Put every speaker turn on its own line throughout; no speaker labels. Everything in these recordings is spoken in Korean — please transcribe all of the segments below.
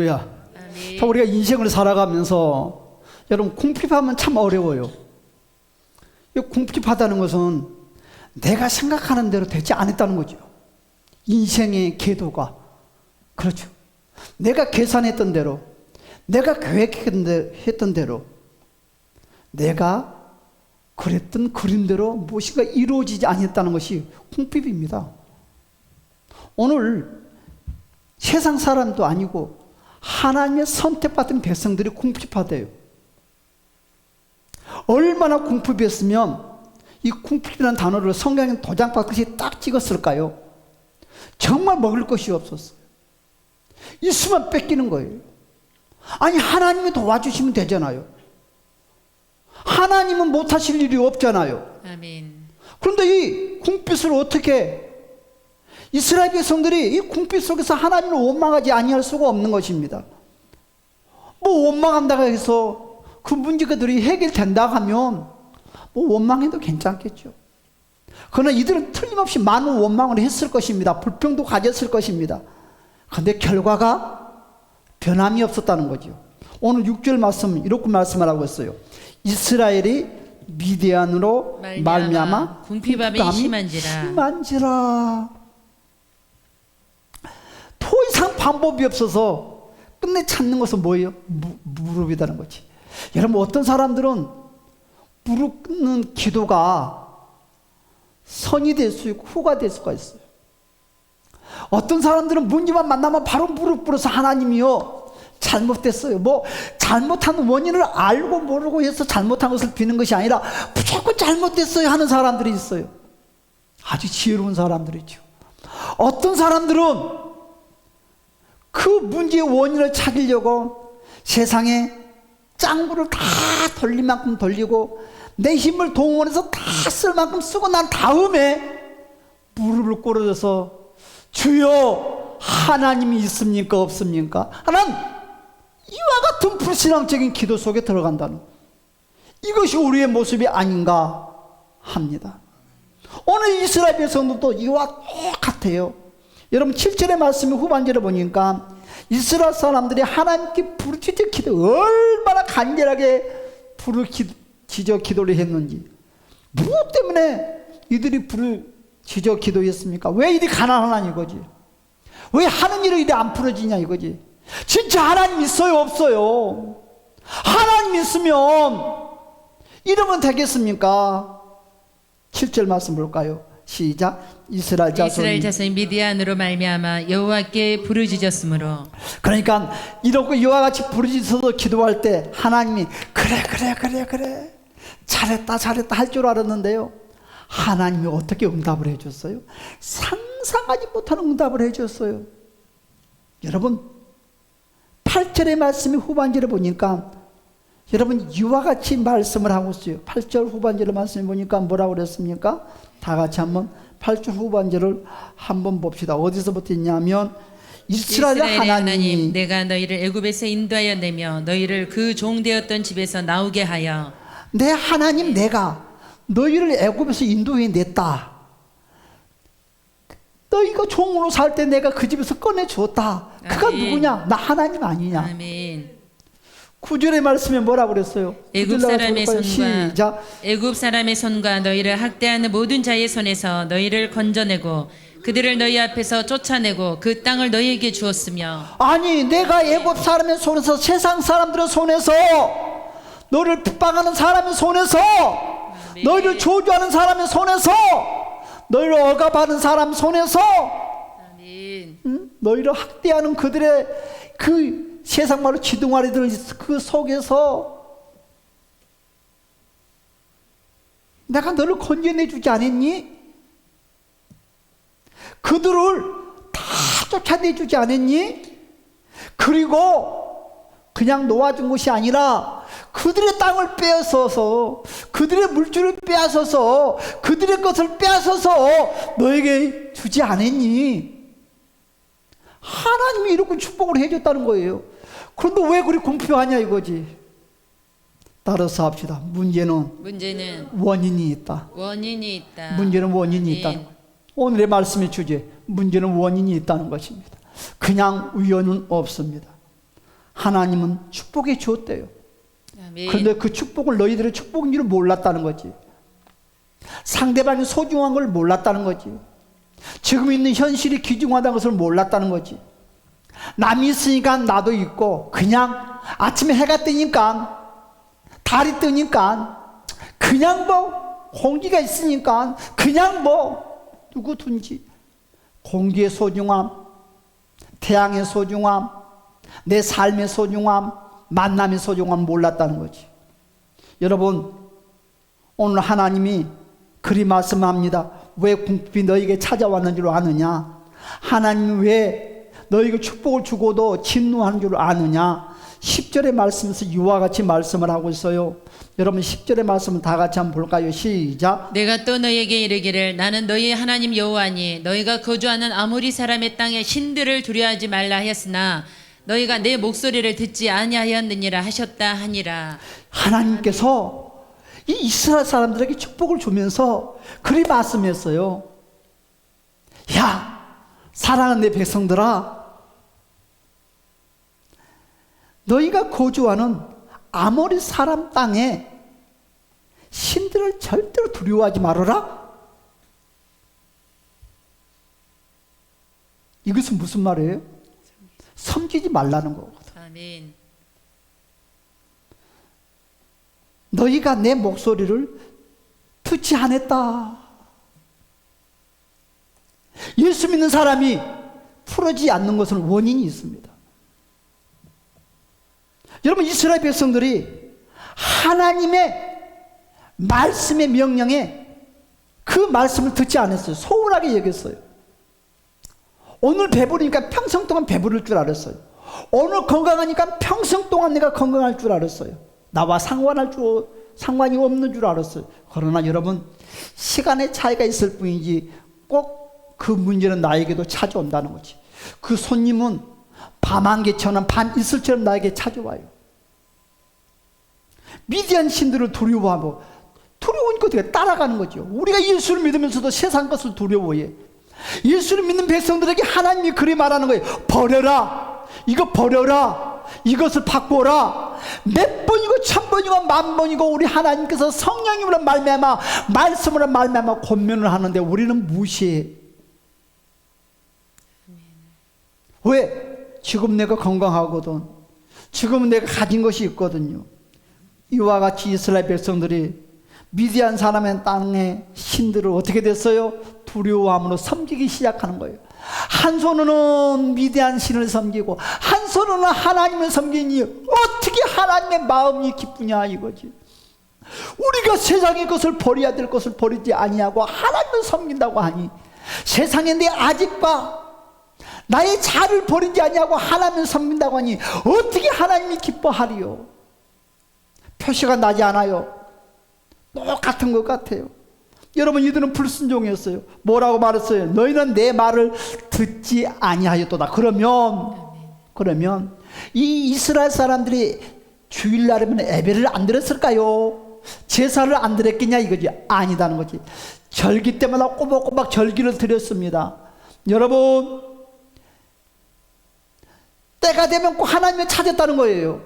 자, 우리가 인생을 살아가면서 여러분 궁핍하면 참 어려워요. 이 궁핍하다는 것은 내가 생각하는 대로 되지 않았다는 거죠. 인생의 궤도가 그렇죠. 내가 계산했던 대로, 내가 계획했던 대로, 내가 그랬던 그림대로 무엇인가 이루어지지 않았다는 것이 궁핍입니다. 오늘 세상 사람도 아니고 하나님의 선택받은 백성들이 궁핍하대요. 얼마나 궁핍했으면 이 궁핍이라는 단어를 성경에 도장박듯이 딱 찍었을까요? 정말 먹을 것이 없었어요. 있으면 뺏기는 거예요. 아니, 하나님이 도와주시면 되잖아요. 하나님은 못하실 일이 없잖아요.
아멘.
그런데 이 궁핍을 어떻게, 이스라엘 백성들이 이 궁핍 속에서 하나님을 원망하지 아니할 수가 없는 것입니다. 뭐 원망한다고 해서 그 문제들이 해결된다 하면 뭐 원망해도 괜찮겠죠. 그러나 이들은 틀림없이 많은 원망을 했을 것입니다. 불평도 가졌을 것입니다. 그런데 결과가 변함이 없었다는 거죠. 오늘 6절 말씀 이렇게 말씀하라고 했어요. 이스라엘이 미디안으로 말미암아
궁핍함이 심한지라.
더 이상 방법이 없어서 끝내 찾는 것은 뭐예요? 무릎이라는 거지. 여러분, 어떤 사람들은 무릎 꿇는 기도가 선이 될 수 있고 후가 될 수가 있어요. 어떤 사람들은 문제만 만나면 바로 무릎 꿇어서 하나님이요, 잘못됐어요. 뭐 잘못한 원인을 알고 모르고 해서 잘못한 것을 비는 것이 아니라 무조건 잘못됐어요 하는 사람들이 있어요. 아주 지혜로운 사람들이죠. 어떤 사람들은 그 문제의 원인을 찾으려고 세상에 짱구를 다 돌릴 만큼 돌리고 내 힘을 동원해서 다 쓸 만큼 쓰고 난 다음에 무릎을 꿇어져서 주여 하나님이 있습니까 없습니까? 하나님, 이와 같은 불신앙적인 기도 속에 들어간다는, 이것이 우리의 모습이 아닌가 합니다. 오늘 이스라엘 백성들도 이와 똑같아요. 여러분 7절의 말씀 후반절에 보니까 이스라엘 사람들이 하나님께 부르짖어 기도, 얼마나 간절하게 부르짖어 기도를 했는지, 무엇 때문에 이들이 부르짖어 기도했습니까? 왜 이리 가난하나 이거지. 왜 하는 일이 이리 안 풀어지냐 이거지. 진짜 하나님 있어요 없어요? 하나님 있으면 이러면 되겠습니까? 7절 말씀 볼까요? 시작. 이스라엘 자손이
미디안으로 말미암아 여호와께 부르짖었으므로.
그러니까 이러고 이와 같이 부르짖어서 기도할 때 하나님이 그래 잘했다 할 줄 알았는데요, 하나님이 어떻게 응답을 해줬어요? 상상하지 못하는 응답을 해줬어요. 여러분 8절의 말씀이 후반절에 보니까 여러분 이와 같이 말씀을 하고 있어요. 8절 후반절의 말씀을 보니까 뭐라고 그랬습니까? 다 같이 한번 8절 후반절을 한번 봅시다. 어디서부터 있냐면 이스라엘의 하나님,
내가 너희를 애굽에서 인도하여 내며 너희를 그 종되었던 집에서 나오게 하여,
내 하나님 내가 너희를 애굽에서 인도해 냈다. 너희가 종으로 살 때 내가 그 집에서 꺼내 주었다. 그가
아멘.
누구냐? 나 하나님 아니냐?
아멘.
9절의 말씀에 뭐라고 그랬어요?
애굽 사람의 손과
시작.
애굽 사람의 손과 너희를 학대하는 모든 자의 손에서 너희를 건져내고 그들을 너희 앞에서 쫓아내고 그 땅을 너희에게 주었으며.
아니, 내가 애굽 사람의 손에서, 세상 사람들의 손에서, 너를 핍박하는 사람의 손에서,
아멘.
너희를 저주하는 사람의 손에서, 너희를 억압하는 사람 손에서,
아멘.
너희를 학대하는 그들의 그 세상 말로 지둥아리들 그 속에서 내가 너를 건져내주지 않았니? 그들을 다 쫓아내주지 않았니? 그리고 그냥 놓아준 것이 아니라 그들의 땅을 빼앗아서, 그들의 물줄을 빼앗아서, 그들의 것을 빼앗아서 너에게 주지 않았니? 하나님이 이렇게 축복을 해줬다는 거예요. 그런데 왜 그리 궁핍하냐 이거지. 따라서 합시다. 문제는 원인이 있다. 문제는 원인이 있다. 오늘의 말씀의 주제, 문제는 원인이 있다는 것입니다. 그냥 우연은 없습니다. 하나님은 축복해 주었대요.
아멘.
그런데 그 축복을 너희들의 축복인 줄 몰랐다는 거지. 상대방이 소중한 걸 몰랐다는 거지. 지금 있는 현실이 귀중하다는 것을 몰랐다는 거지. 남이 있으니까 나도 있고, 그냥 아침에 해가 뜨니까, 달이 뜨니까, 그냥 뭐 공기가 있으니까 그냥 뭐 누구든지 공기의 소중함, 태양의 소중함, 내 삶의 소중함, 만남의 소중함 몰랐다는 거지. 여러분, 오늘 하나님이 그리 말씀합니다. 왜 궁핍이 너에게 찾아왔는 줄 아느냐? 하나님이 왜 너에게 축복을 주고도 진노하는 줄 아느냐? 10절의 말씀에서 이와 같이 말씀을 하고 있어요. 여러분 10절의 말씀을 다 같이 한번 볼까요? 시작.
내가 또 너희에게 이르기를 나는 너희 하나님 여호와니 너희가 거주하는 아모리 사람의 땅의 신들을 두려워하지 말라 하였으나 너희가 내 목소리를 듣지 아니하였느니라 하셨다 하니라.
하나님께서 이 이스라엘 사람들에게 축복을 주면서 그리 말씀했어요. 야, 사랑하는 내 백성들아, 너희가 거주하는 아모리 사람 땅에 신들을 절대로 두려워하지 말아라. 이것은 무슨 말이에요? 섬기지 말라는 거거든.
아멘.
너희가 내 목소리를 듣지 않았다. 예수 믿는 사람이 풀어지지 않는 것은 원인이 있습니다. 여러분, 이스라엘 백성들이 하나님의 말씀의 명령에 그 말씀을 듣지 않았어요. 소홀하게 여겼어요. 오늘 배부르니까 평생 동안 배부를 줄 알았어요. 오늘 건강하니까 평생 동안 내가 건강할 줄 알았어요. 나와 상관이 없는 줄 알았어요. 그러나 여러분, 시간의 차이가 있을 뿐이지 꼭 그 문제는 나에게도 찾아온다는 거지. 그 손님은 밤안개처럼 밤 이슬처럼 나에게 찾아와요. 미디안 신들을 두려워하고, 두려우니까 어떻게 따라가는 거죠. 우리가 예수를 믿으면서도 세상 것을 두려워해. 예수를 믿는 백성들에게 하나님이 그리 말하는 거예요. 버려라. 이거 버려라. 이것을 바꿔라. 몇 번이고 1000번이고 10,000번이고 우리 하나님께서 성령님으로 말미암아 말씀으로 말미암아 권면을 하는데 우리는 무시해. 왜? 지금 내가 건강하거든. 지금 내가 가진 것이 있거든요. 이와 같이 이스라엘 백성들이 미디안 사람의 땅의 신들을 어떻게 됐어요? 두려워함으로 섬기기 시작하는 거예요. 한 손으로는 미디안 신을 섬기고 한 손으로는 하나님을 섬기니 어떻게 하나님의 마음이 기쁘냐 이거지. 우리가 세상의 것을 버려야 될 것을 버리지 아니하고 하나님을 섬긴다고 하니, 세상에 내 아집과 나의 자를 버리지 아니하고 하나님을 섬긴다고 하니 어떻게 하나님이 기뻐하리요? 표시가 나지 않아요. 똑같은 것 같아요. 여러분, 이들은 불순종이었어요. 뭐라고 말했어요? 너희는 내 말을 듣지 아니하였도다. 그러면 이 이스라엘 사람들이 주일날이면 예배를 안 드렸을까요? 제사를 안 드렸겠냐 이거지. 아니다는 거지. 절기 때마다 꼬박꼬박 절기를 드렸습니다. 여러분, 때가 되면 꼭 하나님을 찾았다는 거예요.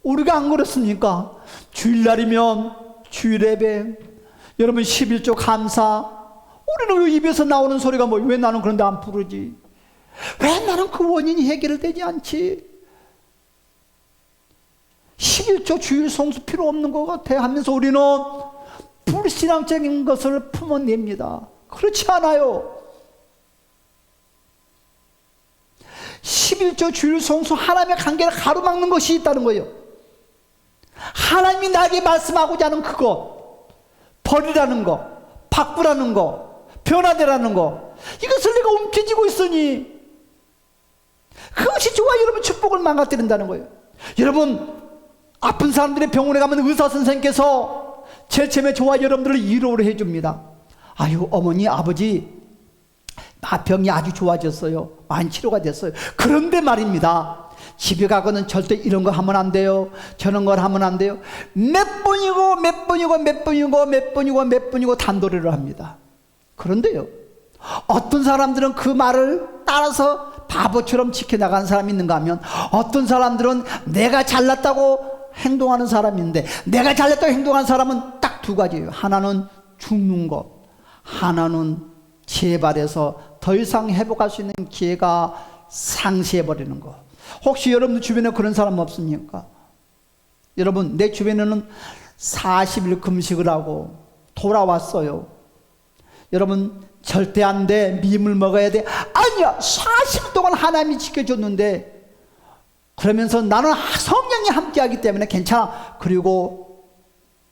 우리가 안 그렇습니까? 주일날이면 주일 예배, 여러분 11조 감사, 우리는 입에서 나오는 소리가 뭐, 왜 나는 그런데 안 부르지? 왜 나는 그 원인이 해결되지 않지? 11조 주일 성수 필요 없는 것 같아 하면서 우리는 불신앙적인 것을 품어냅니다. 그렇지 않아요. 11조 주일 성수, 하나님의 관계를 가로막는 것이 있다는 거예요. 하나님이 나에게 말씀하고자 하는 그것, 버리라는 거, 바꾸라는 거, 변화되라는 거, 이것을 내가 움켜쥐고 있으니 그것이 저와 여러분 축복을 망가뜨린다는 거예요. 여러분, 아픈 사람들의 병원에 가면 의사 선생님께서 제일 처음에 저와 여러분들을 위로를 해줍니다. 아유, 어머니, 아버지, 병이 아주 좋아졌어요. 많이 치료가 됐어요. 그런데 말입니다, 집에 가고는 절대 이런 거 하면 안 돼요. 저런 걸 하면 안 돼요. 몇 번이고 단도리를 합니다. 그런데요, 어떤 사람들은 그 말을 따라서 바보처럼 지켜나가는 사람이 있는가 하면 어떤 사람들은 내가 잘났다고 행동하는 사람이 있는데 내가 잘났다고 행동하는 사람은 딱 두 가지예요. 하나는 죽는 것, 하나는 재발해서 더 이상 회복할 수 있는 기회가 상실해버리는 것. 혹시 여러분 주변에 그런 사람 없습니까? 여러분 내 주변에는 40일 금식을 하고 돌아왔어요. 여러분 절대 안 돼. 미물 먹어야 돼. 아니야. 40일 동안 하나님이 지켜줬는데 그러면서 나는 성령이 함께하기 때문에 괜찮아. 그리고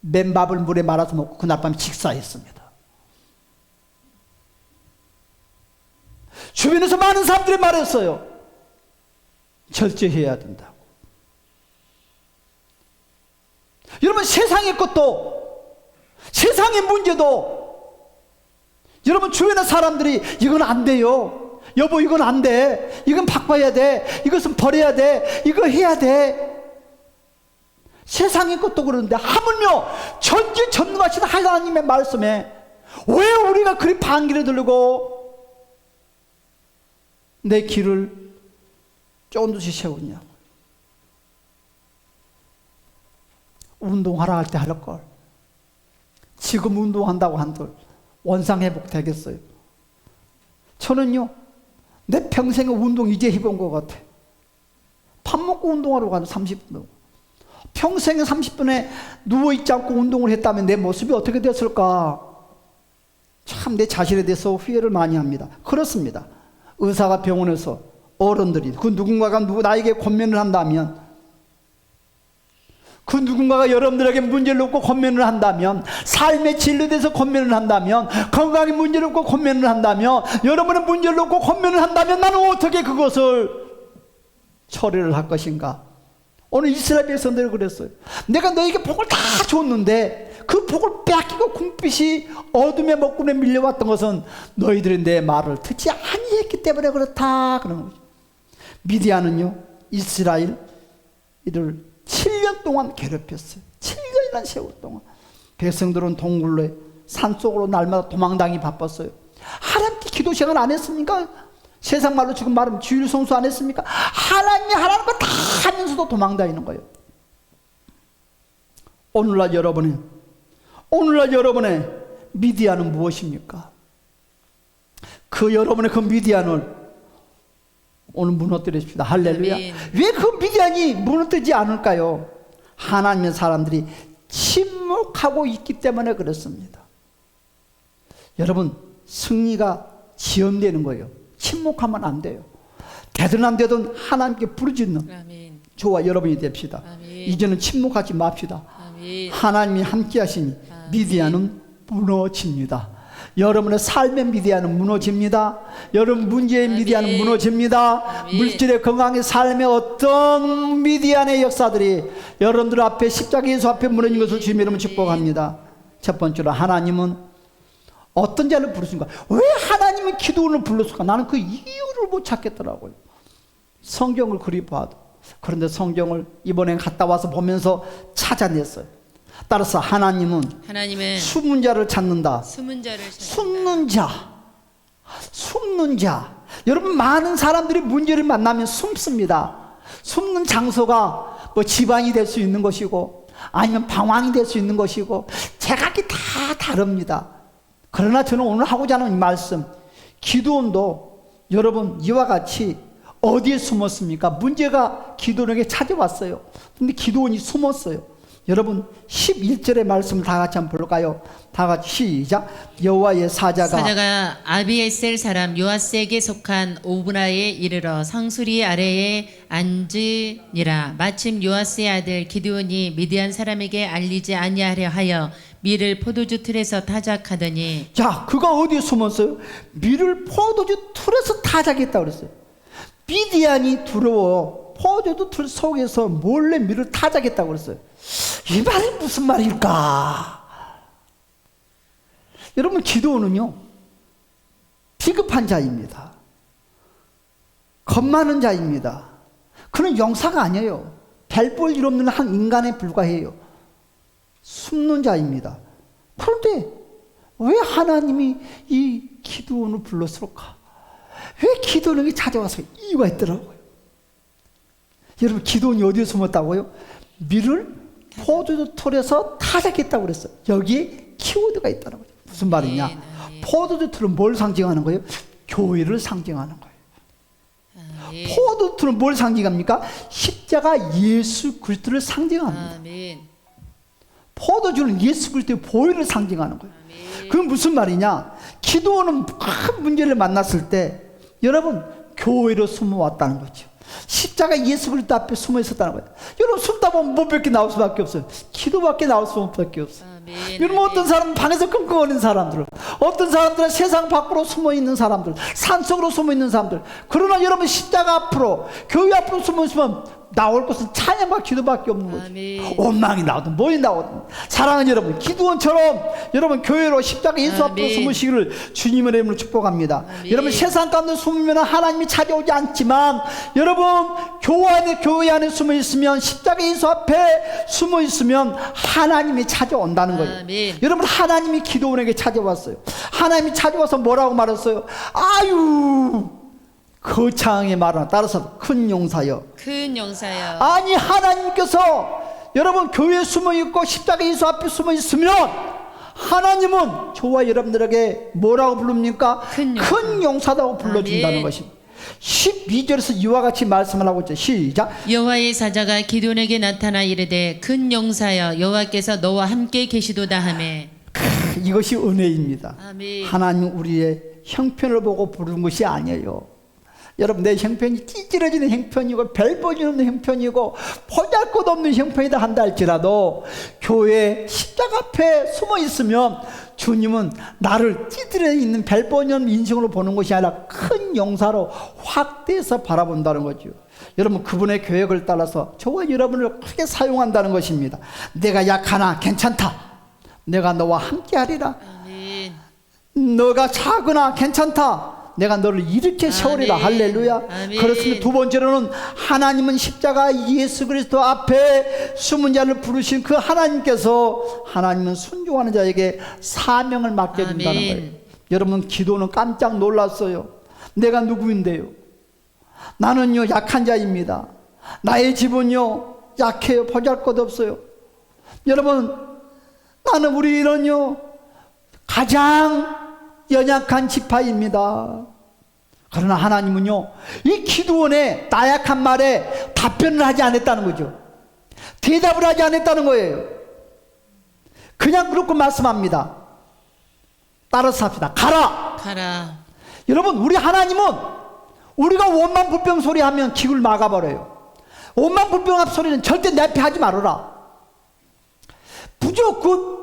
맨밥을 물에 말아서 먹고 그날 밤 식사했습니다. 주변에서 많은 사람들이 말했어요. 절제해야 된다고. 여러분 세상의 것도 세상의 문제도 여러분 주변의 사람들이 이건 안 돼요. 여보 이건 안 돼. 이건 바꿔야 돼. 이것은 버려야 돼. 이거 해야 돼. 세상의 것도 그러는데 하물며 전지전능하신 하나님의 말씀에 왜 우리가 그리 반기를 들고 내 길을 쫀듯이 세우냐. 운동하라 할 때 할 걸. 지금 운동한다고 한들 원상회복 되겠어요? 저는요 내 평생에 운동 이제 해본 것 같아. 밥 먹고 운동하러 가는 30분. 평생에 30분에 누워있지 않고 운동을 했다면 내 모습이 어떻게 됐을까? 참 내 자신에 대해서 후회를 많이 합니다. 그렇습니다. 의사가 병원에서 어른들이 그 누군가가 나에게 권면을 한다면 그 누군가가 여러분들에게 문제를 놓고 권면을 한다면 삶의 진리에 대해서 권면을 한다면 건강에 문제를 놓고 권면을 한다면 여러분의 문제를 놓고 권면을 한다면 나는 어떻게 그것을 처리를 할 것인가? 오늘 이스라엘 백성들이 그랬어요. 내가 너에게 복을 다 줬는데 그 복을 빼앗기고 궁빛이 어둠의 먹군에 밀려왔던 것은 너희들이 내 말을 듣지 아니했기 때문에 그렇다 그러는 거죠. 미디안은요 이스라엘 이를 7년 동안 괴롭혔어요. 7년이라는 세월 동안 백성들은 동굴로 산속으로 날마다 도망다니기 바빴어요. 하나님께 기도 시간 안 했습니까? 세상 말로 지금 말하면 주일 성수 안 했습니까? 하나님이 하라는 거 다 하면서도 도망다니는 거예요. 오늘날 여러분의 미디안은 무엇입니까? 그 여러분의 그 미디안을 오늘 무너뜨리십시다. 할렐루야. 왜 그 미디안이 무너뜨리지 않을까요? 하나님의 사람들이 침묵하고 있기 때문에 그렇습니다. 여러분 승리가 지연되는 거예요. 침묵하면 안 돼요. 되든 안 되든 하나님께 부르짖는
아멘.
저와 여러분이 됩시다.
아멘.
이제는 침묵하지 맙시다.
아멘.
하나님이 함께 하시니 미디안은 무너집니다. 여러분의 삶의 미디안은 무너집니다. 여러분 문제의 미디안은 무너집니다.
아멘.
물질의 건강의 삶의 어떤 미디안의 역사들이 여러분들 앞에 십자가 예수 앞에 무너진 것을 주님 이름으로 축복합니다. 첫 번째로 하나님은 어떤 자를 부르신가? 왜 하나님은 기도원을 불렀을까? 나는 그 이유를 못 찾겠더라고요. 성경을 그리 봐도. 그런데 성경을 이번에 갔다 와서 보면서 찾아냈어요. 따라서 하나님은 숨은 자를 찾는다. 숨는 자. 여러분 많은 사람들이 문제를 만나면 숨습니다. 숨는 장소가 뭐 집안이 될 수 있는 것이고 아니면 방황이 될 수 있는 것이고 제각기 다 다릅니다. 그러나 저는 오늘 하고자 하는 이 말씀, 기도원도 여러분 이와 같이 어디에 숨었습니까? 문제가 기도원에게 찾아왔어요. 근데 기도원이 숨었어요. 여러분 11절의 말씀을 다 같이 한번 볼까요? 다 같이 시작. 여호와의 사자가
아비에셀 사람 요아스에게 속한 오브라에 이르러 상수리 아래에 앉으니라. 마침 요아스의 아들 기드온이 미디안 사람에게 알리지 아니하려 하여 밀을 포도주 틀에서 타작하더니.
자, 그가 어디에 숨었어요? 밀을 포도주 틀에서 타작했다고 그랬어요. 미디안이 두려워 포도주 틀 속에서 몰래 밀을 타작했다고 그랬어요. 이 말이 무슨 말일까? 여러분 기도는요 비겁한 자입니다. 겁 많은 자입니다. 그는 용사가 아니에요. 별 일 없는 한 인간에 불과해요. 숨는 자입니다. 그런데 왜 하나님이 이 기도원을 불렀을까? 왜 기도원에게 찾아와서 이유가 있더라고요. 여러분, 기도원이 어디에 숨었다고요? 밀을 포도주 털에서 타작했다고 그랬어요. 여기에 키워드가 있다는 거죠. 무슨 말이냐? 포도주 털은 뭘 상징하는 거예요? 교회를 상징하는 거예요. 포도주 털은 뭘 상징합니까? 십자가 예수 그리스도를 상징합니다.
아멘.
포도주는 예수 그리스도의 보혈을 상징하는 거예요. 그건 무슨 말이냐? 기도원은 큰 문제를 만났을 때 여러분 교회로 숨어왔다는 거죠. 십자가 예수 그리스도 앞에 숨어 있었다는 거예요. 여러분 숨다 보면 뭐밖에 나올 수밖에 없어요. 기도밖에 나올 수밖에 없어요.
아멘.
여러분 어떤 사람은 방에서 끙끙거리는 사람들, 어떤 사람들은 세상 밖으로 숨어 있는 사람들, 산속으로 숨어 있는 사람들. 그러나 여러분 십자가 앞으로 교회 앞으로 숨어 있으면 나올 것은 찬양과 기도밖에 없는 거죠.
아멘.
원망이 나오든 뭐이 나오든. 사랑하는 여러분, 기도원처럼 여러분 교회로 십자가 예수 앞으로
아멘.
숨으시기를 주님의 이름으로 축복합니다.
아멘.
여러분 세상 가운데 숨으면 하나님이 찾아오지 않지만 여러분 교회 안에 숨어 있으면 십자가 예수 앞에 숨어 있으면 하나님이 찾아온다는 거예요.
아멘.
여러분 하나님이 기도원에게 찾아왔어요. 하나님이 찾아와서 뭐라고 말했어요? 아유 거창하게 말하나 따라서 큰 용사여.
큰 용사여.
아니 하나님께서 여러분 교회에 숨어 있고 십자가 예수 앞에 숨어 있으면 하나님은 저와 여러분들에게 뭐라고 부릅니까?
큰
용사다고 불러준다는
아멘.
것입니다. 12절에서 이와 같이 말씀을 하고 있죠. 시작.
여호와의 사자가 기드온에게 나타나 이르되 큰 용사여 여호와께서 너와 함께 계시도다 하매.
이것이 은혜입니다.
아멘.
하나님 우리의 형편을 보고 부르는 것이 아니에요. 여러분 내 형편이 찌질해지는 형편이고 별 보이는 형편이고 보잘것없는 형편이다 한다 할지라도 교회 십자가 앞에 숨어 있으면 주님은 나를 찌질해 있는 별 보이는 인생으로 보는 것이 아니라 큰 용사로 확대해서 바라본다는 거죠. 여러분 그분의 계획을 따라서 저와 여러분을 크게 사용한다는 것입니다. 내가 약하나 괜찮다. 내가 너와 함께하리라.
아멘.
너가 작으나 괜찮다. 내가 너를 일으켜 세우리라.
아멘.
할렐루야.
아멘.
그렇습니다. 두 번째로는 하나님은 십자가 예수 그리스도 앞에 숨은 자를 부르신 그 하나님께서 하나님은 순종하는 자에게 사명을 맡겨준다는
아멘.
거예요. 여러분 기도는 깜짝 놀랐어요. 내가 누구인데요? 나는요 약한 자입니다. 나의 집은요 약해요. 보잘것없어요. 여러분 나는 우리는요 가장 연약한 지파입니다. 그러나 하나님은요 이 기도원의 나약한 말에 답변을 하지 않았다는 거죠. 대답을 하지 않았다는 거예요. 그냥 그렇게 말씀합니다. 따라서 합시다. 가라.
가라.
여러분 우리 하나님은 우리가 원만 불평 소리 하면 기을 막아버려요. 원만 불평 소리는 절대 내 앞에 하지 말아라. 무조건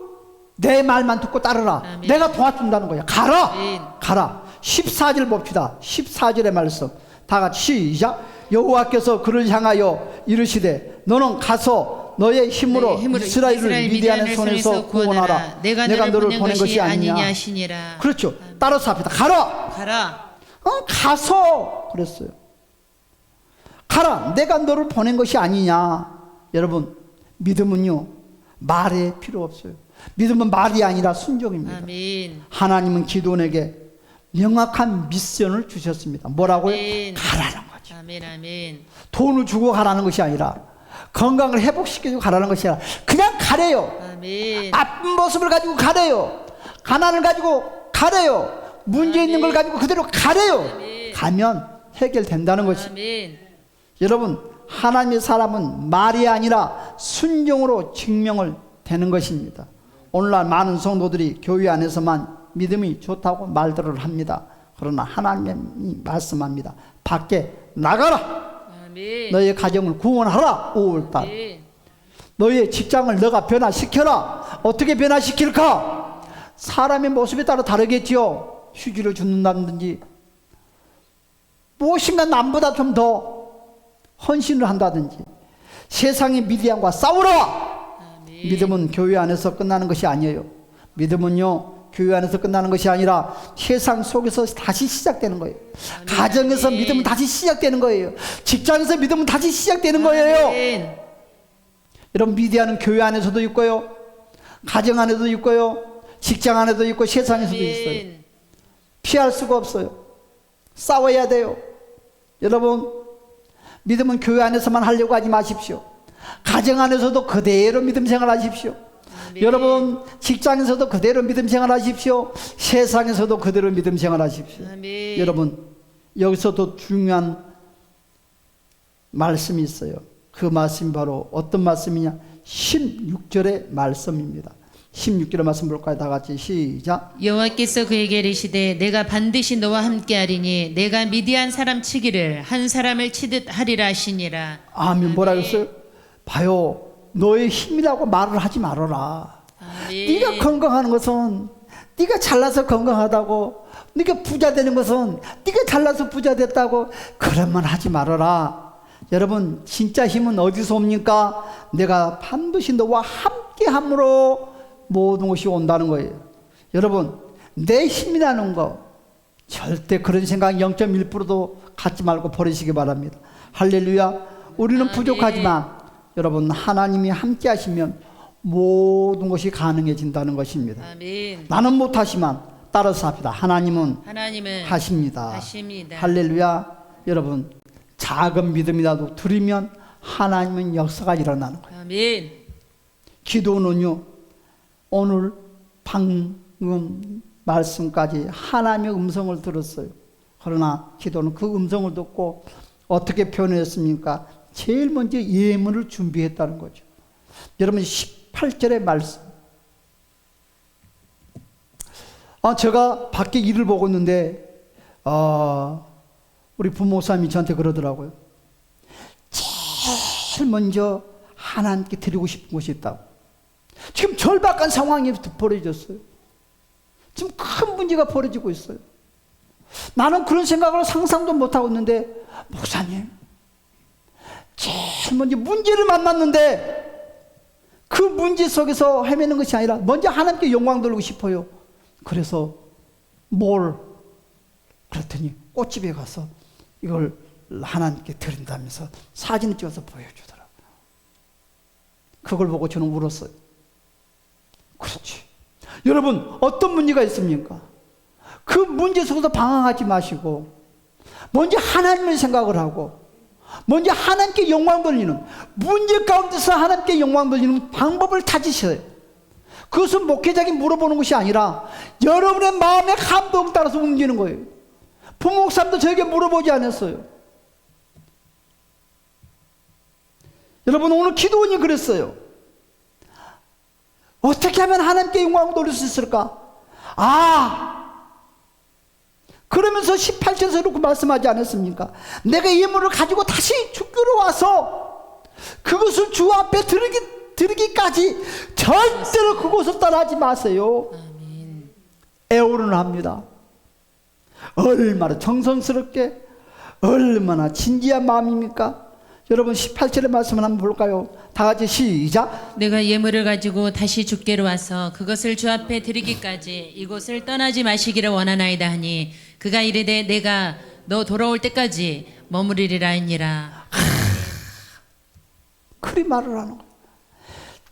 내 말만 듣고 따르라.
아멘.
내가 도와준다는 거야. 가라.
아멘.
가라. 14절 봅시다. 14절의 말씀 다 같이 시작. 여호와께서 그를 향하여 이르시되 너는 가서 너의 힘으로 이스라엘을 미디안의 손에서 구원하라. 내가 너를 보낸 것이 아니냐
하시니라.
그렇죠. 따라서 합시다. 가라.
가라.
가서 그랬어요. 가라. 내가 너를 보낸 것이 아니냐. 여러분 믿음은요 말에 필요 없어요. 믿음은 말이 아니라 순종입니다.
아멘.
하나님은 기도원에게 명확한 미션을 주셨습니다. 뭐라고요?
아멘.
가라는 거죠.
아멘. 아멘.
돈을 주고 가라는 것이 아니라 건강을 회복시켜주고 가라는 것이 아니라 그냥 가래요.
아멘.
아픈 모습을 가지고 가래요. 가난을 가지고 가래요. 문제 있는 걸 가지고 그대로 가래요. 가면 해결된다는 것이.
아멘.
여러분 하나님의 사람은 말이 아니라 순종으로 증명을 되는 것입니다. 오늘날 많은 성도들이 교회 안에서만 믿음이 좋다고 말들을 합니다. 그러나 하나님이 말씀합니다. 밖에 나가라.
아멘.
너의 가정을 구원하라. 5월달
아멘.
너의 직장을 너가 변화시켜라. 어떻게 변화시킬까? 사람의 모습에 따라 다르겠지요. 휴지를 줍는다든지 무엇인가 남보다 좀 더 헌신을 한다든지 세상의 미디안과 싸우라.
아멘.
믿음은 교회 안에서 끝나는 것이 아니에요. 믿음은요 교회 안에서 끝나는 것이 아니라 세상 속에서 다시 시작되는 거예요.
아멘.
가정에서
아멘.
믿음은 다시 시작되는 거예요. 직장에서 믿음은 다시 시작되는 거예요.
아멘.
여러분 미디안은 교회 안에서도 있고요, 가정 안에도 있고요, 직장 안에도 있고 세상에서도 있어요.
아멘.
피할 수가 없어요. 싸워야 돼요. 여러분, 믿음은 교회 안에서만 하려고 하지 마십시오. 가정 안에서도 그대로 믿음 생활하십시오. 여러분, 직장에서도 그대로 믿음 생활하십시오. 세상에서도 그대로 믿음 생활하십시오. 여러분, 여기서도 중요한 말씀이 있어요. 그 말씀이 바로 어떤 말씀이냐? 16절의 말씀입니다. 16절의 말씀 볼까요? 다 같이 시작.
여호와께서 그에게 이르시되 내가 반드시 너와 함께하리니 내가 미디안 사람 치기를 한 사람을 치듯 하리라 하시니라.
아멘. 뭐라 그랬어요? 봐요, 너의 힘이라고 말을 하지 말아라. 네가 건강하는 것은 네가 잘나서 건강하다고, 네가 부자 되는 것은 네가 잘나서 부자 됐다고 그런 말 하지 말아라. 여러분, 진짜 힘은 어디서 옵니까? 내가 반드시 너와 함께함으로 모든 것이 온다는 거예요. 여러분, 내 힘이라는 거 절대 그런 생각 0.1%도 갖지 말고 버리시기 바랍니다. 할렐루야. 우리는 부족하지만 여러분, 하나님이 함께 하시면 모든 것이 가능해진다는 것입니다.
아멘.
나는 못하지만 따라서 합니다. 하나님은 하십니다.
하십니다.
할렐루야. 여러분, 작은 믿음이라도 드리면 하나님은 역사가 일어나는 거예요.
아멘.
기도는요, 오늘 방금 말씀까지 하나님의 음성을 들었어요. 그러나 기도는 그 음성을 듣고 어떻게 표현했습니까? 제일 먼저 예물을 준비했다는 거죠. 여러분, 18절의 말씀. 제가 밖에 일을 보고 있는데 우리 부모님이 저한테 그러더라고요. 제일 먼저 하나님께 드리고 싶은 것이 있다고. 지금 절박한 상황이 벌어졌어요. 지금 큰 문제가 벌어지고 있어요. 나는 그런 생각을 상상도 못하고 있는데, 목사님, 제일 먼저 문제를 만났는데 그 문제 속에서 헤매는 것이 아니라 먼저 하나님께 영광 돌리고 싶어요. 그래서 그랬더니 꽃집에 가서 이걸 하나님께 드린다면서 사진을 찍어서 보여주더라고요. 그걸 보고 저는 울었어요. 그렇지. 여러분, 어떤 문제가 있습니까? 그 문제 속에서 방황하지 마시고 먼저 하나님을 생각을 하고 먼저 하나님께 영광 돌리는, 문제 가운데서 하나님께 영광 돌리는 방법을 찾으셔야 돼요. 그것은 목회자에게 물어보는 것이 아니라 여러분의 마음의 감동 따라서 움직이는 거예요. 부목사님도 저에게 물어보지 않았어요. 여러분, 오늘 기도원이 그랬어요. 어떻게 하면 하나님께 영광을 돌릴 수 있을까? 그러면서 18절에서 이렇게 말씀하지 않았습니까? 내가 예물을 가지고 다시 주교로 와서 그것을 주 앞에 드리기까지 절대로 그곳을 떠나지 마세요.
아멘.
애호를 합니다. 얼마나 정성스럽게, 얼마나 진지한 마음입니까? 여러분, 18절의 말씀을 한번 볼까요? 다 같이 시작.
내가 예물을 가지고 다시 주께로 와서 그것을 주 앞에 드리기까지 이곳을 떠나지 마시기를 원하나이다 하니 그가 이르되 내가 너 돌아올 때까지 머무르리라 하니라.
그리 말을 하는 거예요.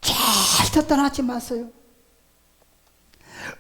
절대 떠나지 마세요.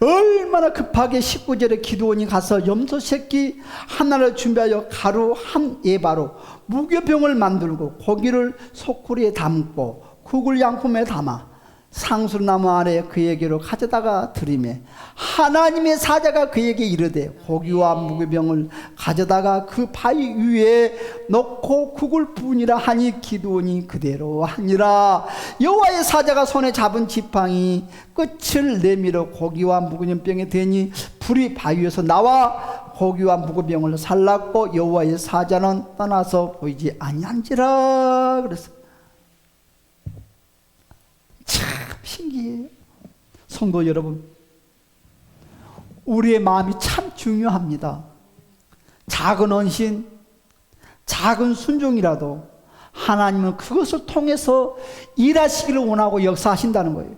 얼마나 급하게 19절에 기도원이 가서 염소 새끼 하나를 준비하여 가루 한 예바로 무교병을 만들고 고기를 소쿠리에 담고 국을 양품에 담아 상수나무 아래 그에게로 가져다가 드리매 하나님의 사자가 그에게 이르되 고기와 무교병을 가져다가 그 바위 위에 놓고 국을 부으니라 하니 기도원이 그대로 하니라. 여호와의 사자가 손에 잡은 지팡이 끝을 내밀어 고기와 무교병에 대니 불이 바위에서 나와 고기와 무교병을 살랐고 여호와의 사자는 떠나서 보이지 아니한지라. 그랬어요. 참 신기해요. 성도 여러분, 우리의 마음이 참 중요합니다. 작은 헌신, 작은 순종이라도 하나님은 그것을 통해서 일하시기를 원하고 역사하신다는 거예요.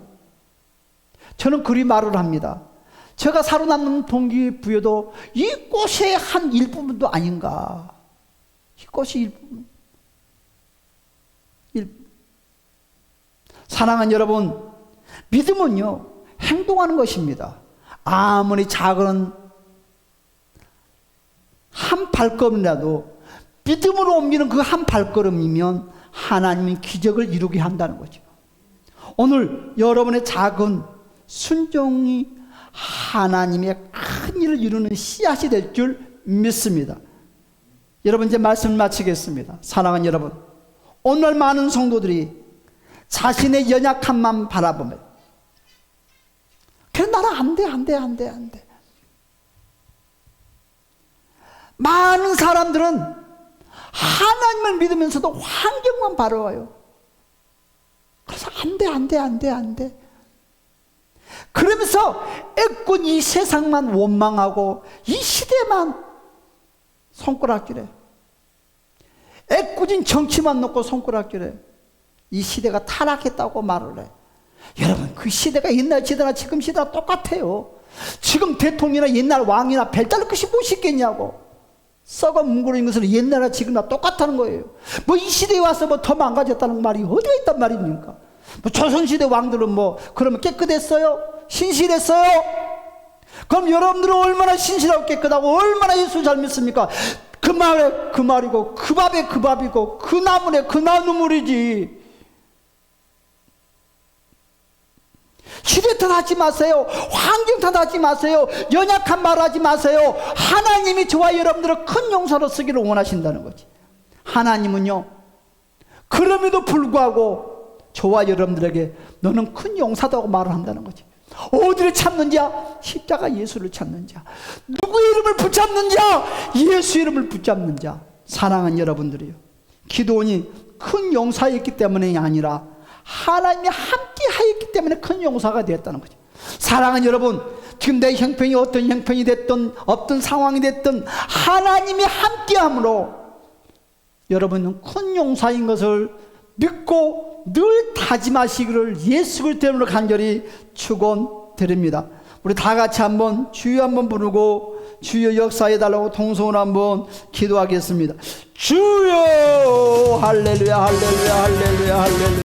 저는 그리 말을 합니다. 제가 살아남는 동기부여도 이 꽃의 한 일부분도 아닌가. 이 꽃이 일부분. 사랑하는 여러분, 믿음은요, 행동하는 것입니다. 아무리 작은 한 발걸음이라도 믿음으로 옮기는 그 한 발걸음이면 하나님은 기적을 이루게 한다는 거죠. 오늘 여러분의 작은 순종이 하나님의 큰 일을 이루는 씨앗이 될 줄 믿습니다. 여러분, 이제 말씀을 마치겠습니다. 사랑하는 여러분, 오늘 많은 성도들이 자신의 연약함만 바라보면, 그래 나는 안 돼. 많은 사람들은 하나님을 믿으면서도 환경만 바라봐요. 그래서 안 돼. 그러면서 애꿎은 이 세상만 원망하고 이 시대만 손가락질해. 애꿎은 정치만 놓고 손가락질해. 이 시대가 타락했다고 말을 해. 여러분, 그 시대가 옛날 시대나 지금 시대나 똑같아요. 지금 대통령이나 옛날 왕이나 별다를 것이 무엇이겠냐고. 썩어 뭉그러진 것은 옛날이나 지금이나 똑같다는 거예요. 뭐 이 시대에 와서 뭐 더 망가졌다는 말이 어디가 있단 말입니까? 뭐 조선시대 왕들은 뭐 그러면 깨끗했어요? 신실했어요? 그럼 여러분들은 얼마나 신실하고 깨끗하고 얼마나 예수 잘 믿습니까? 그 말에 그 말이고 그 밥에 그 밥이고 그 나물에 그 나물이지. 시대 탓하지 마세요. 환경 탓하지 마세요. 연약한 말하지 마세요. 하나님이 저와 여러분들을 큰 용사로 쓰기를 원하신다는 거지. 하나님은요, 그럼에도 불구하고 저와 여러분들에게 너는 큰 용사다고 말을 한다는 거지. 어디를 찾는 자? 십자가 예수를 찾는 자. 누구의 이름을 붙잡는 자? 예수 이름을 붙잡는 자. 사랑하는 여러분들이요, 기도원이 큰 용사였기 때문이 아니라 하나님이 함께 하였기 때문에 큰 용사가 되었다는 거죠. 사랑하는 여러분, 지금 내 형편이 어떤 형편이 됐든 어떤 상황이 됐든 하나님이 함께함으로 여러분은 큰 용사인 것을 믿고 늘 다짐하시기를 예수 그리스도 이름으로 간절히 축원드립니다. 우리 다 같이 한번 주여 한번 부르고 주여 역사해 달라고 동성으로 한번 기도하겠습니다. 주여, 할렐루야, 할렐루야, 할렐루야, 할렐루야.